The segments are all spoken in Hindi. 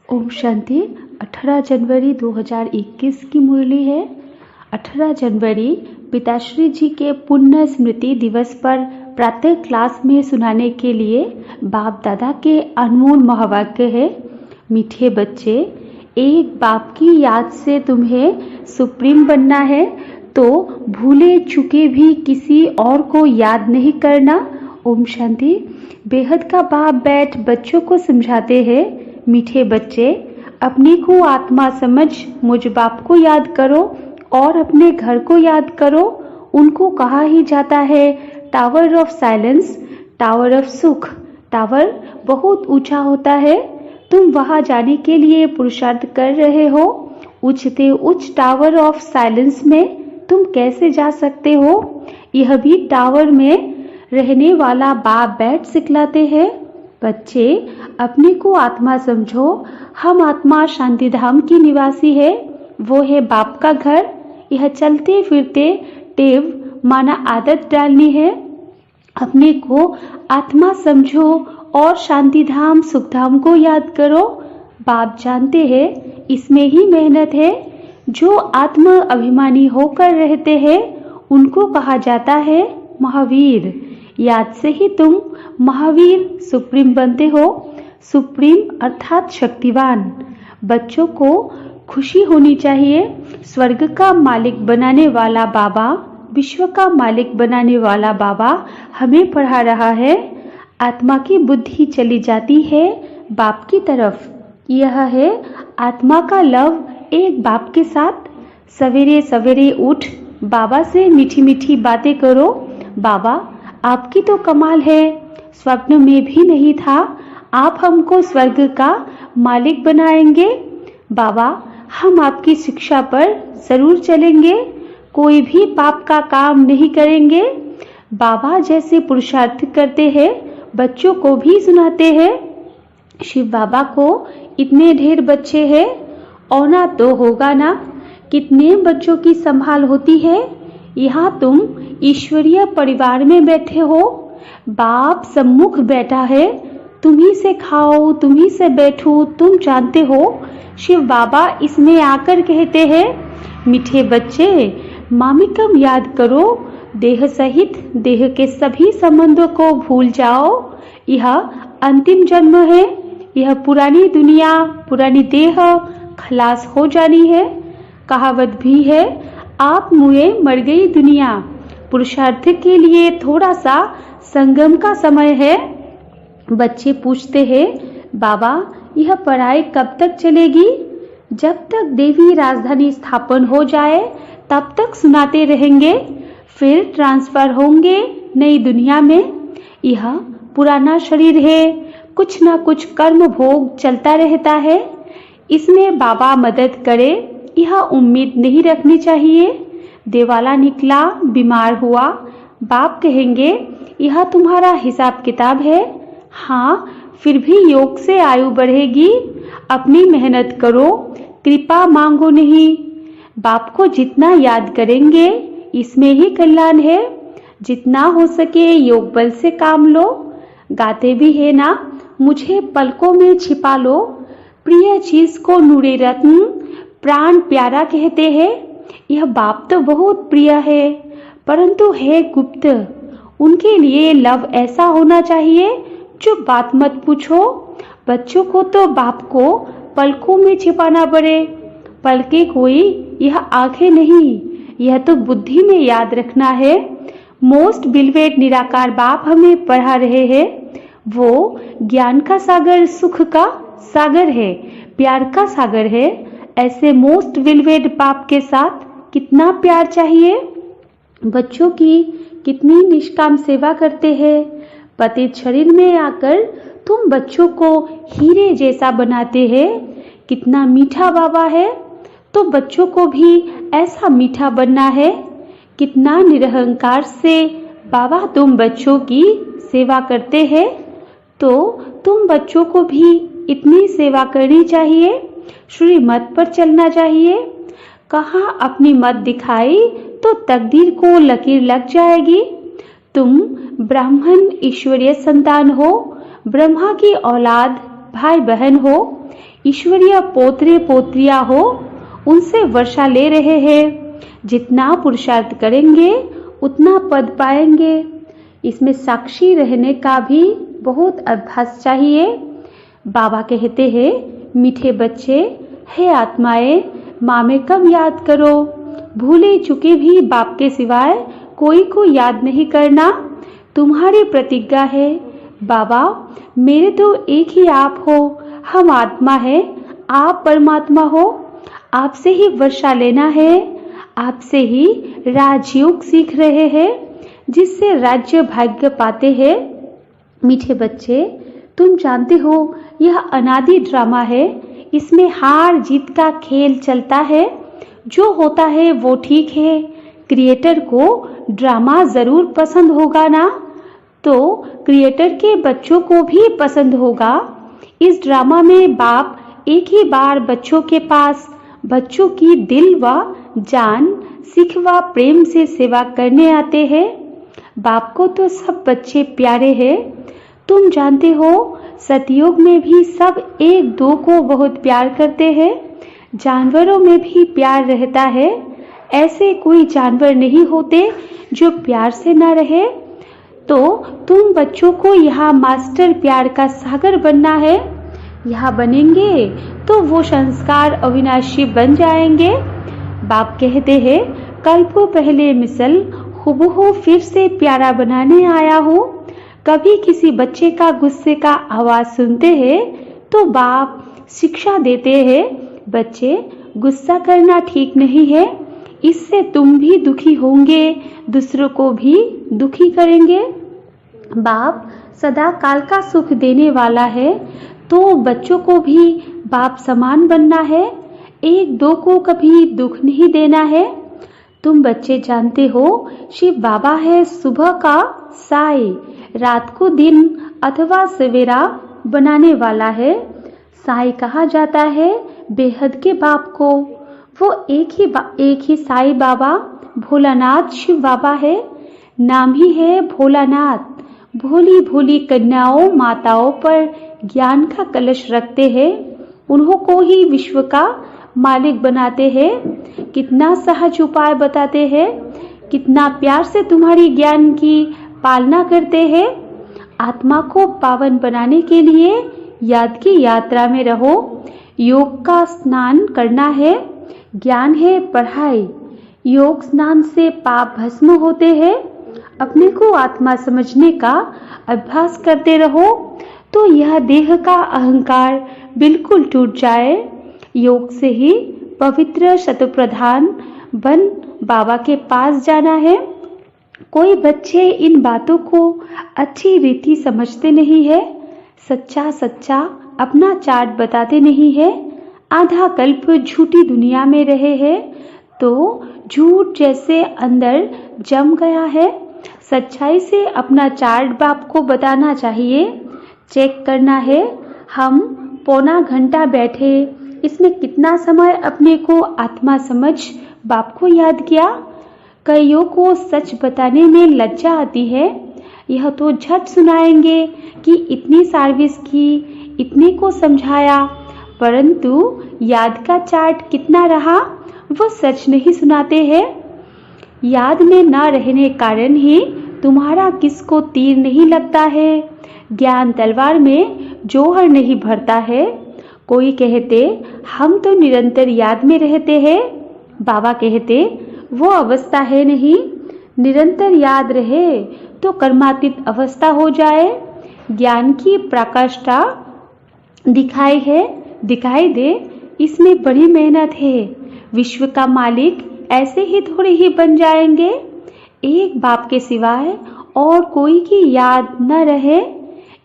ओम शांति। 18 जनवरी 2021 की मुरली है। 18 जनवरी पिताश्री जी के पुण्य स्मृति दिवस पर प्रातः क्लास में सुनाने के लिए बाप दादा के अनमोल महावाक्य है। मीठे बच्चे, एक बाप की याद से तुम्हें सुप्रीम बनना है तो भूले चुके भी किसी और को याद नहीं करना। ओम शांति। बेहद का बाप बैठ बच्चों को समझाते हैं, मीठे बच्चे, अपने को आत्मा समझ मुझ बाप को याद करो और अपने घर को याद करो। उनको कहा ही जाता है tower of silence, tower of सुख। टावर बहुत ऊंचा होता है, तुम वहां जाने के लिए पुरुषार्थ कर रहे हो। उच्चते उच्च टावर ऑफ साइलेंस में तुम कैसे जा सकते हो? यह भी टावर में रहने वाला बाप बैठ सिखलाते हैं। बच्चे, अपने को आत्मा समझो। हम आत्मा शांति धाम की निवासी है, वो है बाप का घर। यह चलते फिरते टेव माना आदत डालनी है। अपने को आत्मा समझो और शांति धाम सुख धाम को याद करो। बाप जानते हैं इसमें ही मेहनत है। जो आत्म अभिमानी होकर रहते हैं उनको कहा जाता है महावीर। याद से ही तुम महावीर सुप्रीम बनते हो। सुप्रीम अर्थात शक्तिवान। बच्चों को खुशी होनी चाहिए। स्वर्ग का मालिक बनाने वाला बाबा, विश्व का मालिक बनाने वाला बाबा हमें पढ़ा रहा है। आत्मा की बुद्धि चली जाती है बाप की तरफ। यह है आत्मा का लव एक बाप के साथ। सवेरे सवेरे उठ बाबा से मीठी मीठी बातें करो। बाबा, आपकी तो कमाल है, स्वप्न में भी नहीं था आप हमको स्वर्ग का मालिक बनाएंगे। बाबा, हम आपकी शिक्षा पर जरूर चलेंगे, कोई भी पाप का काम नहीं करेंगे। बाबा जैसे पुरुषार्थ करते हैं बच्चों को भी सुनाते हैं। शिव बाबा को इतने ढेर बच्चे हैं, औना तो होगा ना। कितने बच्चों की संभाल होती है। यहाँ तुम ईश्वरीय परिवार में बैठे हो, बाप सम्मुख बैठा है। तुम्ही से खाओ, तुम्ही से बैठो, तुम जानते हो। शिव बाबा इसमें आकर कहते हैं, मीठे बच्चे, मामिकम याद करो। देह सहित देह के सभी संबंधों को भूल जाओ। यह अंतिम जन्म है। यह पुरानी दुनिया, पुरानी देह खलास हो जानी है। कहावत भी है, आप मुए मर गई दुनिया। पुरुषार्थ के लिए थोड़ा सा संगम का समय है। बच्चे पूछते हैं, बाबा यह पढ़ाई कब तक चलेगी? जब तक देवी राजधानी स्थापन हो जाए तब तक सुनाते रहेंगे, फिर ट्रांसफर होंगे नई दुनिया में। यह पुराना शरीर है, कुछ ना कुछ कर्म भोग चलता रहता है। इसमें बाबा मदद करे यह उम्मीद नहीं रखनी चाहिए। देवाला निकला, बीमार हुआ, बाप कहेंगे यह तुम्हारा हिसाब किताब है। हाँ, फिर भी योग से आयु बढ़ेगी। अपनी मेहनत करो, कृपा मांगो नहीं। बाप को जितना याद करेंगे इसमें ही कल्याण है। जितना हो सके योग बल से काम लो। गाते भी है ना, मुझे पलकों में छिपा लो। प्रिय चीज को नूरे रत्न प्राण प्यारा कहते हैं। यह बाप तो बहुत प्रिय है, परंतु है गुप्त। उनके लिए लव ऐसा होना चाहिए जो बात मत पूछो। बच्चों को तो बाप को पलकों में छिपाना पड़े। पलके कोई, यह आंखें नहीं, यह तो बुद्धि में याद रखना है। मोस्ट बिलवेट निराकार बाप हमें पढ़ा रहे हैं। वो ज्ञान का सागर, सुख का सागर है, प्यार का सागर है। ऐसे मोस्ट बिलवेट बाप के साथ कितना प्यार चाहिए। बच्चों की कितनी निष्काम सेवा करते हैं। पतित शरीर में आकर तुम बच्चों को हीरे जैसा बनाते हैं। कितना मीठा बाबा है, तो बच्चों को भी ऐसा मीठा बनना है। कितना निरहंकार से बाबा तुम बच्चों की सेवा करते हैं, तो तुम बच्चों को भी इतनी सेवा करनी चाहिए। श्रीमत पर चलना चाहिए। कहाँ अपनी मत दिखाई तो तकदीर को लकीर लग जाएगी। तुम ब्राह्मण ईश्वरीय संतान हो, ब्रह्मा की औलाद, भाई बहन हो। ईश्वरीय पोतरे पोत्रियां हो उनसे वर्षा ले रहे हैं। जितना पुरुषार्थ करेंगे उतना पद पाएंगे। इसमें साक्षी रहने का भी बहुत अभ्यास चाहिए। बाबा कहते हैं, मीठे बच्चे, हे आत्माएं, माँ में कब याद करो। भूले चुके भी बाप के सिवाय कोई को याद नहीं करना। तुम्हारी प्रतिज्ञा है, बाबा मेरे तो एक ही आप हो। हम आत्मा है, आप परमात्मा हो। आपसे ही वर्षा लेना है, आपसे ही राजयोग सीख रहे हैं, जिससे राज्य भाग्य पाते हैं। मीठे बच्चे, तुम जानते हो यह अनादि ड्रामा है। इसमें हार जीत का खेल चलता है। जो होता है वो ठीक है। क्रिएटर को ड्रामा जरूर पसंद होगा ना, तो क्रिएटर के बच्चों को भी पसंद होगा। इस ड्रामा में बाप एक ही बार बच्चों के पास बच्चों की दिल व जान, सिख व प्रेम से सेवा करने आते हैं। बाप को तो सब बच्चे प्यारे हैं। तुम जानते हो सतयुग में भी सब एक दो को बहुत प्यार करते हैं। जानवरों में भी प्यार रहता है। ऐसे कोई जानवर नहीं होते जो प्यार से ना रहे। तो तुम बच्चों को यहाँ मास्टर प्यार का सागर बनना है। यहाँ बनेंगे तो वो संस्कार अविनाशी बन जाएंगे। बाप कहते हैं, कल्पों पहले मिसल हुबहू फिर से प्यारा बनाने आया हूँ। कभी किसी बच्चे का गुस्से का आवाज सुनते हैं तो बाप शिक्षा देते हैं, बच्चे गुस्सा करना ठीक नहीं है। इससे तुम भी दुखी होंगे, दूसरों को भी दुखी करेंगे। बाप सदा काल का सुख देने वाला है, तो बच्चों को भी बाप समान बनना है। एक दो को कभी दुख नहीं देना है। तुम बच्चे जानते हो शिव बाबा है सुबह का साय, रात को दिन अथवा सवेरा बनाने वाला है। साई कहा जाता है बेहद के बाप को। वो एक ही साई बाबा भोलानाथ शिव बाबा है। नाम ही है भोलानाथ। भोली भोली कन्याओं माताओं पर ज्ञान का कलश रखते हैं। उन्हों को ही विश्व का मालिक बनाते हैं। कितना सहज उपाय बताते हैं, कितना प्यार से तुम्हारी ज्ञान की पालना करते हैं। आत्मा को पावन बनाने के लिए याद की यात्रा में रहो। योग का स्नान करना है, ज्ञान है पढ़ाई। योग स्नान से पाप भस्म होते हैं। अपने को आत्मा समझने का अभ्यास करते रहो तो यह देह का अहंकार बिल्कुल टूट जाए। योग से ही पवित्र शतप्रधान बन बाबा के पास जाना है। कोई बच्चे इन बातों को अच्छी रीति समझते नहीं है। सच्चा सच्चा अपना चार्ट बताते नहीं है। आधा कल्प झूठी दुनिया में रहे हैं तो झूठ जैसे अंदर जम गया है। सच्चाई से अपना चार्ट बाप को बताना चाहिए। चेक करना है। हम पौना घंटा बैठे, इसमें कितना समय अपने को आत्मा समझ बाप को याद किया। कईयों को सच बताने में लज्जा आती है। यह तो झट सुनाएंगे कि इतनी सर्विस की, इतने को समझाया, परंतु याद का चार्ट कितना रहा वो सच नहीं सुनाते हैं। याद में न रहने कारण ही तुम्हारा किसको तीर नहीं लगता है। ज्ञान तलवार में जोहर नहीं भरता है। कोई कहते हम तो निरंतर याद में रहते हैं। बाबा कहते वो अवस्था है नहीं। निरंतर याद रहे तो कर्मातीत अवस्था हो जाए। ज्ञान की प्रकाष्ठा दिखाई दे, इसमें बड़ी मेहनत है। विश्व का मालिक ऐसे ही थोड़े ही बन जाएंगे। एक बाप के सिवाय और कोई की याद न रहे,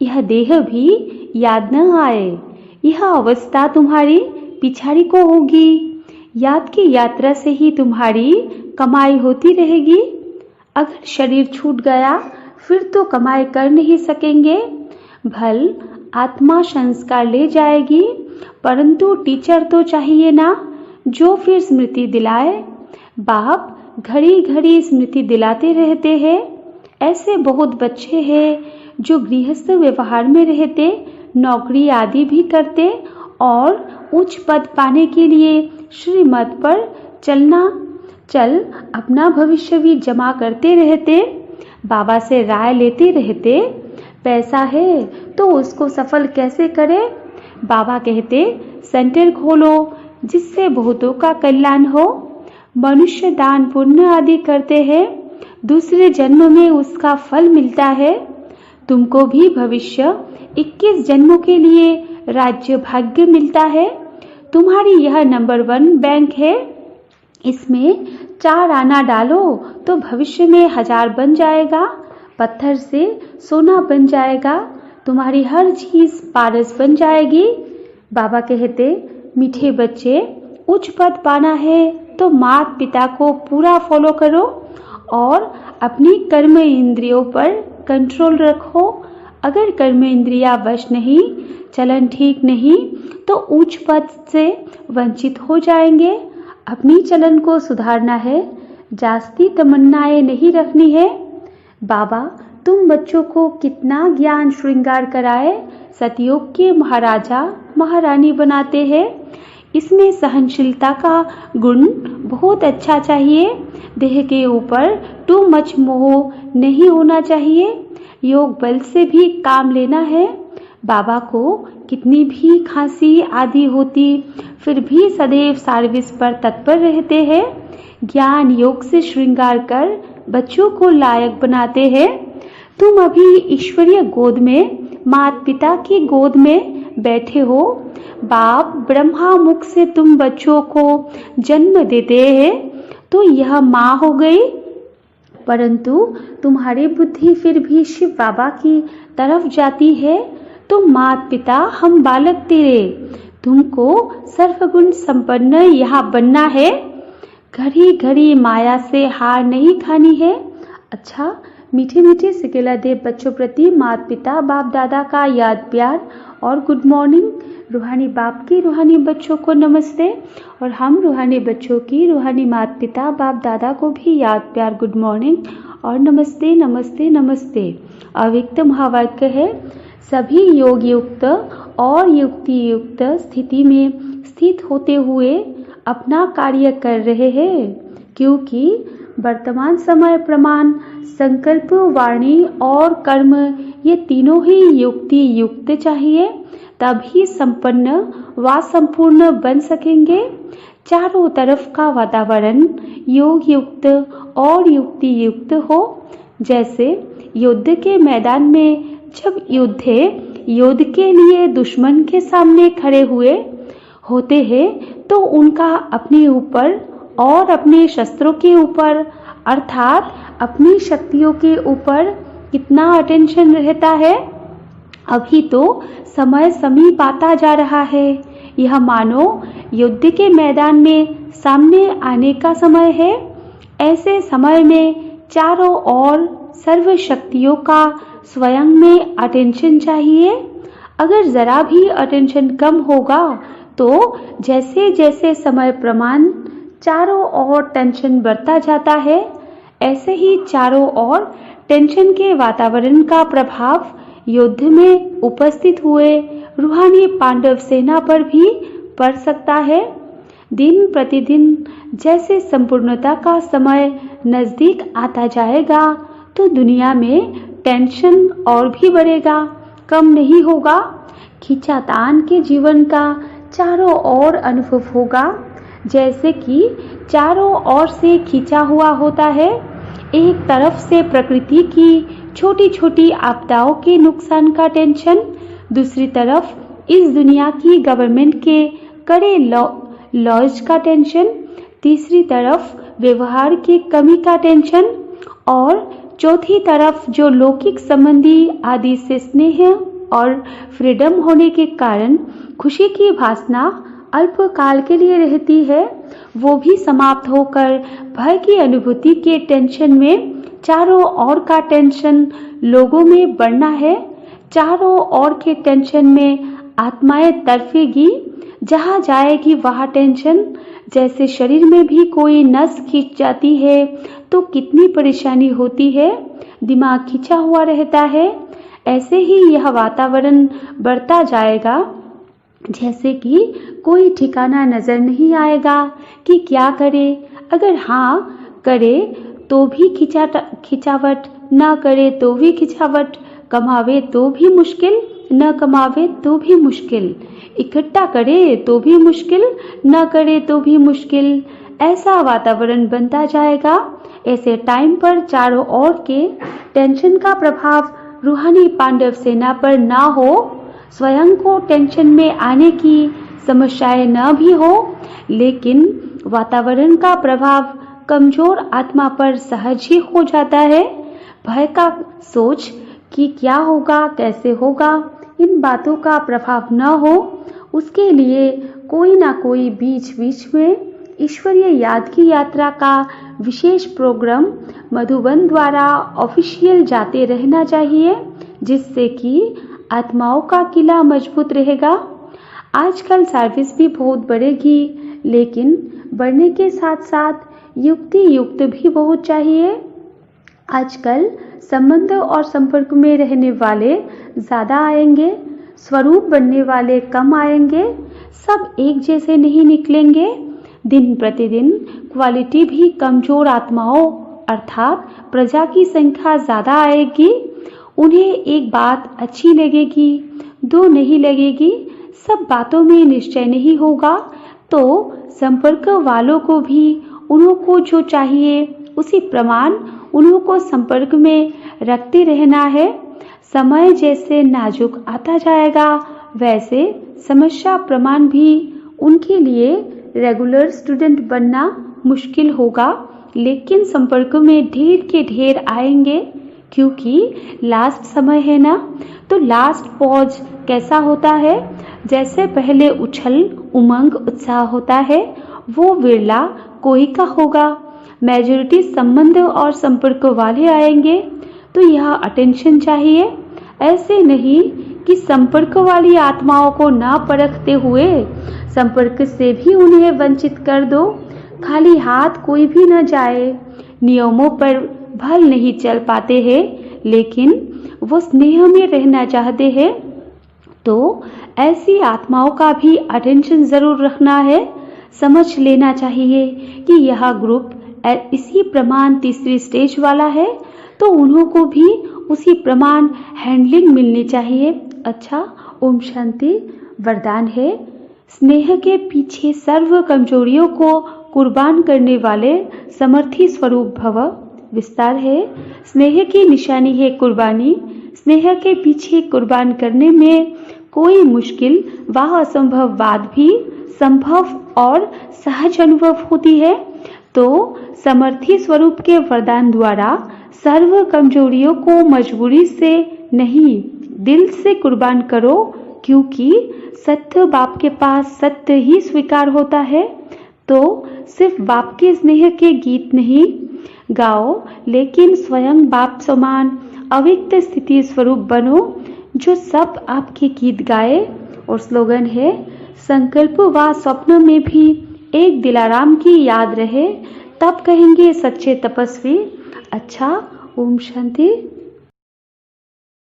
यह देह भी याद न आए, यह अवस्था तुम्हारी पिछाड़ी को होगी। याद की यात्रा से ही तुम्हारी कमाई होती रहेगी। अगर शरीर छूट गया फिर तो कमाई कर नहीं सकेंगे। भल आत्मा संस्कार ले जाएगी, परंतु टीचर तो चाहिए ना जो फिर स्मृति दिलाए। बाप घड़ी घड़ी स्मृति दिलाते रहते हैं। ऐसे बहुत बच्चे हैं जो गृहस्थ व्यवहार में रहते, नौकरी आदि भी करते और उच्च पद पाने के लिए श्रीमत पर चल अपना भविष्य भी जमा करते रहते, बाबा से राय लेते रहते। पैसा है तो उसको सफल कैसे करें? बाबा कहते सेंटर खोलो जिससे बहुतों का कल्याण हो। मनुष्य दान पुण्य आदि करते हैं, दूसरे जन्म में उसका फल मिलता है। तुमको भी भविष्य 21 जन्मों के लिए राज्य भाग्य मिलता है। तुम्हारी यह नंबर 1 बैंक है, इसमें 4 आना डालो तो भविष्य में 1000 बन जाएगा। पत्थर से सोना बन जाएगा, तुम्हारी हर चीज पारस बन जाएगी। बाबा कहते मीठे बच्चे, उच्च पद पाना है तो माता पिता को पूरा फॉलो करो और अपनी कर्म इंद्रियों पर कंट्रोल रखो। अगर कर्म इंद्रिया वश नहीं, चलन ठीक नहीं तो उच्च पद से वंचित हो जाएंगे। अपनी चलन को सुधारना है, जास्ती तमन्नाएं नहीं रखनी है। बाबा तुम बच्चों को कितना ज्ञान श्रृंगार कराए, सतयुग के महाराजा महारानी बनाते हैं। इसमें सहनशीलता का गुण बहुत अच्छा चाहिए। देह के ऊपर टू मच मोह नहीं होना चाहिए। योग बल से भी काम लेना है। बाबा को कितनी भी खांसी आदि होती फिर भी सदैव सर्विस पर तत्पर रहते हैं। ज्ञान योग से श्रृंगार कर बच्चों को लायक बनाते हैं। तुम अभी ईश्वरीय गोद में, माता पिता की गोद में बैठे हो। बाप ब्रह्मा मुख से तुम बच्चों को जन्म देते हैं तो यह माँ हो गई, परंतु तुम्हारी बुद्धि फिर भी शिव बाबा की तरफ जाती है। तो माता पिता हम बालक तेरे, तुमको सर्वगुण संपन्न यहाँ बनना है। घड़ी घड़ी माया से हार नहीं खानी है। अच्छा, मीठे मीठे सिकेला देव बच्चों प्रति माता पिता बाप दादा का याद प्यार और गुड मॉर्निंग। रूहानी बाप की रूहानी बच्चों को नमस्ते और हम रूहानी बच्चों की रूहानी माता पिता बाप दादा को भी याद प्यार गुड मॉर्निंग और नमस्ते नमस्ते नमस्ते। अव्यक्त महावाक्य है, सभी योग युक्त और युक्ति युक्त स्थिति में स्थित होते हुए अपना कार्य कर रहे हैं, क्योंकि वर्तमान समय प्रमाण संकल्प वाणी और कर्म ये तीनों ही युक्ति युक्त चाहिए, तभी संपन्न व संपूर्ण बन सकेंगे। चारों तरफ का वातावरण योग युक्त और युक्ति युक्त हो। जैसे युद्ध के मैदान में जब योद्धे युद्ध के लिए दुश्मन के सामने खड़े हुए होते हैं तो उनका अपने ऊपर और अपने शस्त्रों के ऊपर अर्थात अपनी शक्तियों के ऊपर कितना अटेंशन रहता है। अभी तो समय समीप आता जा रहा है, यह मानो युद्ध के मैदान में सामने आने का समय है। ऐसे समय में चारों ओर सर्व शक्तियों का स्वयं में अटेंशन चाहिए। अगर जरा भी अटेंशन कम होगा तो जैसे जैसे समय प्रमाण चारों ओर टेंशन बढ़ता जाता है, ऐसे ही चारों ओर टेंशन के वातावरण का प्रभाव युद्ध में उपस्थित हुए रूहानी पांडव सेना पर भी पड़ सकता है। दिन प्रतिदिन जैसे संपूर्णता का समय नजदीक आता जाएगा तो दुनिया में टेंशन और भी बढ़ेगा, कम नहीं होगा। खींचातान के जीवन का चारों ओर अनुभव होगा, जैसे कि चारों ओर से खींचा हुआ होता है। एक तरफ से प्रकृति की छोटी छोटी आपदाओं के नुकसान का टेंशन, दूसरी तरफ इस दुनिया की गवर्नमेंट के कड़े लॉज का टेंशन, तीसरी तरफ व्यवहार की कमी का टेंशन और चौथी तरफ जो लौकिक संबंधी आदि से स्नेह और फ्रीडम होने के कारण खुशी की भावना अल्पकाल के लिए रहती है, वो भी समाप्त होकर भय की अनुभूति के टेंशन में चारों ओर का टेंशन लोगों में बढ़ना है। चारों ओर के टेंशन में आत्माएं तड़फेगी, जहाँ जाएगी वहाँ टेंशन। जैसे शरीर में भी कोई नस खींच जाती है तो कितनी परेशानी होती है, दिमाग खींचा हुआ रहता है। ऐसे ही यह वातावरण बढ़ता जाएगा। जैसे कि कोई ठिकाना नजर नहीं आएगा कि क्या करे। अगर हाँ करे तो भी खिंचावट, ना करे तो भी खिंचावट, कमावे तो भी मुश्किल, न कमावे तो भी मुश्किल, इकट्ठा करे तो भी मुश्किल, न करे तो भी मुश्किल। ऐसा वातावरण बनता जाएगा। ऐसे टाइम पर चारों ओर के टेंशन का प्रभाव रूहानी पांडव सेना पर ना हो, स्वयं को टेंशन में आने की समस्याएं न भी हो, लेकिन वातावरण का प्रभाव कमजोर आत्मा पर सहज ही हो जाता है। भय का सोच कि क्या होगा, कैसे होगा, इन बातों का प्रभाव न हो, उसके लिए कोई ना कोई बीच बीच में ईश्वरीय याद की यात्रा का विशेष प्रोग्राम मधुबन द्वारा ऑफिशियल जाते रहना चाहिए, जिससे कि आत्माओं का किला मजबूत रहेगा। आजकल सर्विस भी बहुत बढ़ेगी, लेकिन बढ़ने के साथ साथ युक्ति युक्त भी बहुत चाहिए। आजकल संबंध और संपर्क में रहने वाले ज़्यादा आएंगे, स्वरूप बनने वाले कम आएंगे, सब एक जैसे नहीं निकलेंगे। दिन प्रतिदिन क्वालिटी भी कमजोर आत्माओं अर्थात प्रजा की संख्या ज़्यादा आएगी। उन्हें एक बात अच्छी लगेगी, दो नहीं लगेगी, सब बातों में निश्चय नहीं होगा, तो संपर्क वालों को भी उन्हों को जो चाहिए उसी प्रमाण उन्हों को संपर्क में रखते रहना है। समय जैसे नाजुक आता जाएगा, वैसे समस्या प्रमाण भी उनके लिए रेगुलर स्टूडेंट बनना मुश्किल होगा, लेकिन संपर्क में ढेर के ढेर आएंगे, क्योंकि लास्ट समय है ना। तो लास्ट पॉज कैसा होता है? जैसे पहले उछल उमंग उत्साह होता है, वो विरला कोई का होगा। मेजॉरिटी संबंध और संपर्क वाले आएंगे, तो यह अटेंशन चाहिए। ऐसे नहीं कि संपर्क वाली आत्माओं को ना परखते हुए संपर्क से भी उन्हें वंचित कर दो। खाली हाथ कोई भी न जाए। नियमों पर भल नहीं चल पाते हैं, लेकिन वो स्नेह में रहना चाहते हैं, तो ऐसी आत्माओं का भी अटेंशन जरूर रखना है। समझ लेना चाहिए कि यह ग्रुप इसी प्रमाण तीसरी स्टेज वाला है, तो उन्हों को भी उसी प्रमाण हैंडलिंग मिलनी चाहिए। अच्छा, ओम शांति वरदान है। स्नेह के पीछे सर्व कमजोरियों को कुर्बान करने वाले समर्थी स्वरूप भव। विस्तार है। स्नेह की निशानी है कुर्बानी। स्नेह के पीछे कुर्बान करने में कोई मुश्किल व असंभव बात भी संभव और सहज अनुभव होती है। तो समर्थी स्वरूप के वरदान द्वारा सर्व कमजोरियों को मजबूरी से नहीं, दिल से कुर्बान करो, क्योंकि सत्य बाप के पास सत्य ही स्वीकार होता है। तो सिर्फ बाप के स्नेह के गीत नहीं गाओ, लेकिन स्वयं बाप समान अव्यक्त स्थिति स्वरूप बनो, जो सब आपके गीत गाए। और स्लोगन है, संकल्प व स्वप्न में भी एक दिलाराम की याद रहे, तब कहेंगे सच्चे तपस्वी। अच्छा, ओम शांति।